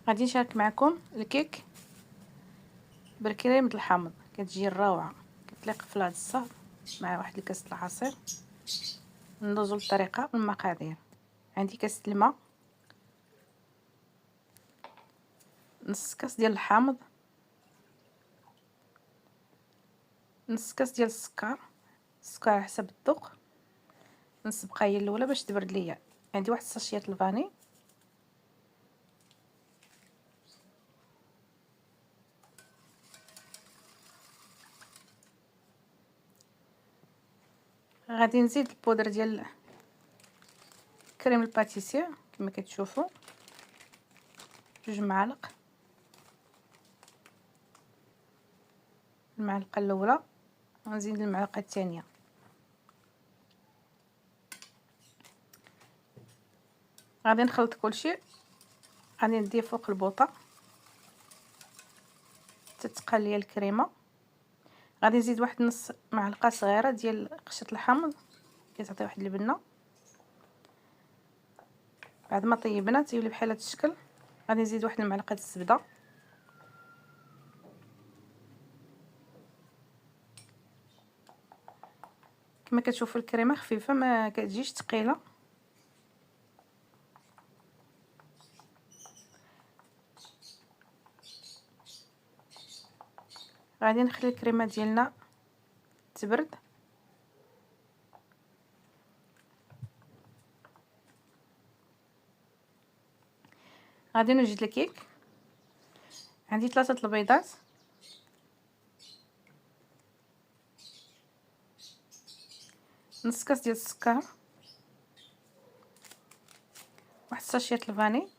غادي نشارك معكم الكيك بالكريمه الحامض. كتجي روعه، كتليق في العدسه مع واحد الكاس د العصير. ندوزو للطريقه والمقادير. عندي كاس الماء، نص كاس ديال الحامض، نص كاس ديال السكر على حسب الذوق. نسبقها هي الاولى باش تبرد ليا. عندي واحد الساشيات الفاني، غادي نزيد البودر ديال كريم الباتيسير كما كتشوفوا، 2 معالق. المعلقه الاولى غنزيد المعلقه الثانيه. غادي نخلط كلشي، غادي نديه فوق البوطه تتقال ليا الكريمه. غادي نزيد واحد نص معلقه صغيره ديال قشة الحامض كتعطي واحد البنه. بعد ما طيبنا تيولي بحال هذا الشكل. غادي نزيد واحد المعلقه الزبده، كما كتشوفوا الكريمه خفيفه ما كتجيش ثقيله. غادي نخلي الكريمه ديالنا تبرد. غادي نوجد الكيك. عندي 3 البيضات، نص كاس ديال السكر، واحد الساشيات الفاني.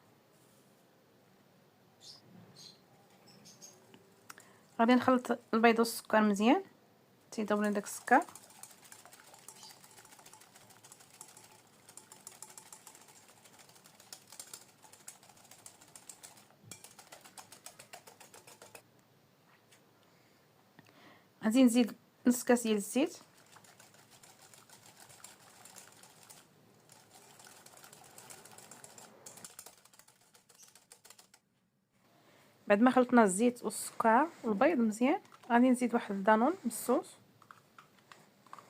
غادي نخلط البيض والسكر مزيان تيذوب لنا داك السكر. غادي نزيد نص كاس ديال الزيت، بعد ما خلطنا الزيت والسكر والبيض مزيان غادي نزيد واحد الدانون مصوص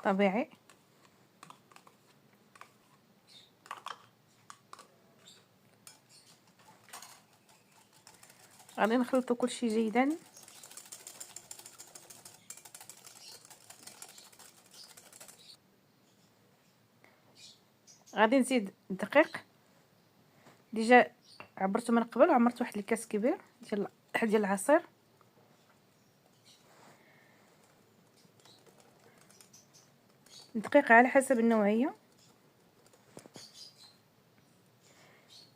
طبيعي. غادي نخلطو كلشي جيدا. غادي نزيد الدقيق، ديجا عبرته من قبل، عمرت واحد الكاس كبير ديال العصير. الدقيق على حسب النوعيه.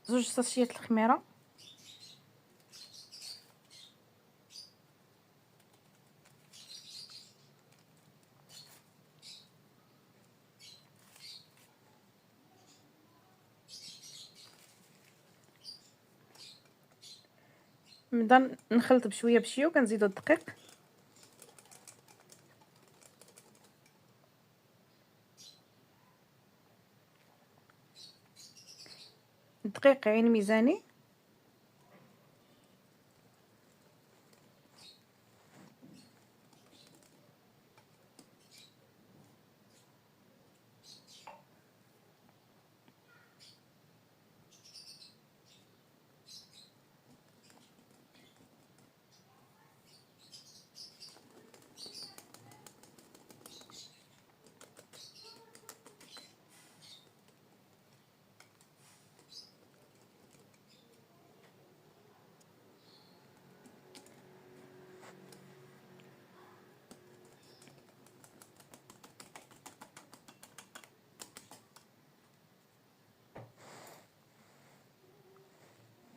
2 ساشيات الخميره، نبدا نخلط بشويه بشويه وكنزيدو الدقيق. الدقيق عين ميزاني.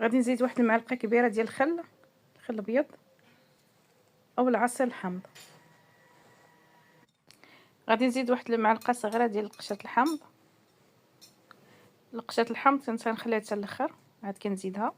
غادي نزيد واحد المعلقه كبيره ديال خل ابيض او العصير الحامض. غادي نزيد واحد المعلقه صغيره ديال قشة الحامض. قشة الحامض تنخليها حتى الاخر، عاد كنزيدها.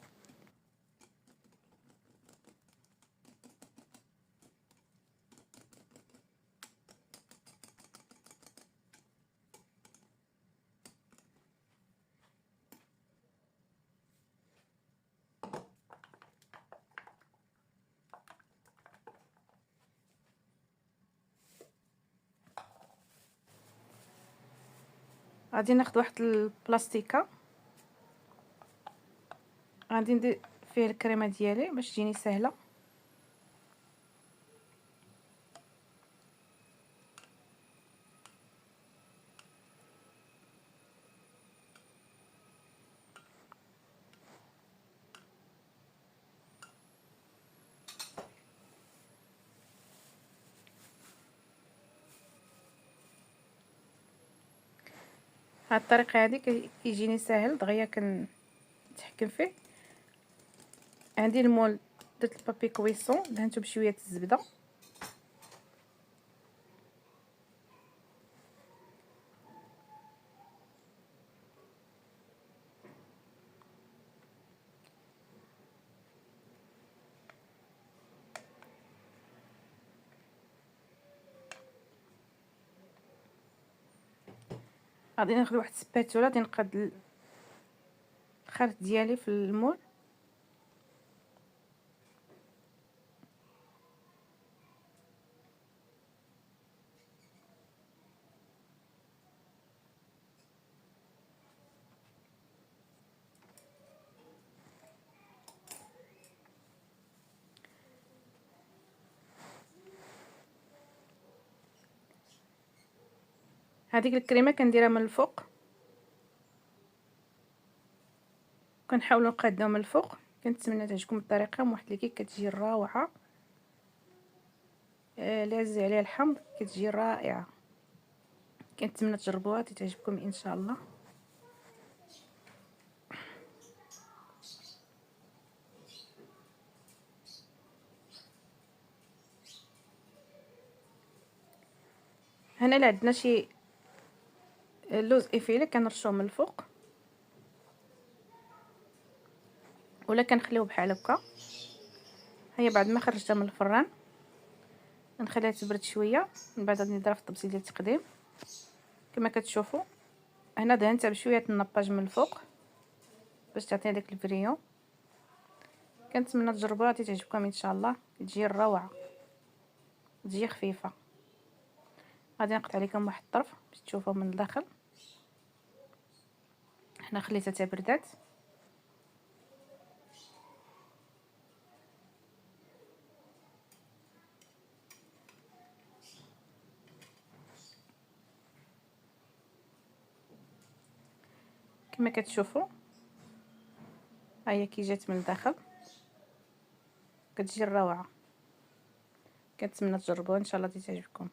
غادي ناخذ واحد البلاستيكه، غادي ندير فيه الكريمه ديالي باش تجيني سهله. هاد الطريقه هذه كيجيني ساهل دغيا كنتحكم فيه. عندي المول، درت البابي كويسون، دهنته بشويه الزبده. غادي ناخذ واحد السباتوله، غادي نقاد الخلط ديالي في المول. هذيك الكريمه كنديرها من الفوق، كنحاولوا نقادوها من الفوق. كنتمنى تعجبكم الطريقه، واحد اللي كتجي روعه. اللي عزيز عليها الحمض كتجي رائعه. كنتمنى تجربوها تعجبكم ان شاء الله. هنا اللي عندنا شي اللوز افيلي كنرشوه من الفوق، ولا كنخليوه بحال هكا. هي بعد ما خرجتها من الفران نخليها تبرد شويه، من بعد غادي نديرها في الطبسيل ديال التقديم. كما كتشوفوا هنا دهنتها بشويه النباج من الفوق باش تعطينا داك الفريون. كنتمنى تجربوها تعجبكم ان شاء الله. تجي روعه، تجي خفيفه. غادي نقطع لكم واحد الطرف باش تشوفوا من الداخل. هنا خليتها تبردات. كما كتشوفوا ها هي كي جات من الداخل، كتجي روعه. كنتمنى تجربوها ان شاء الله تعجبكم.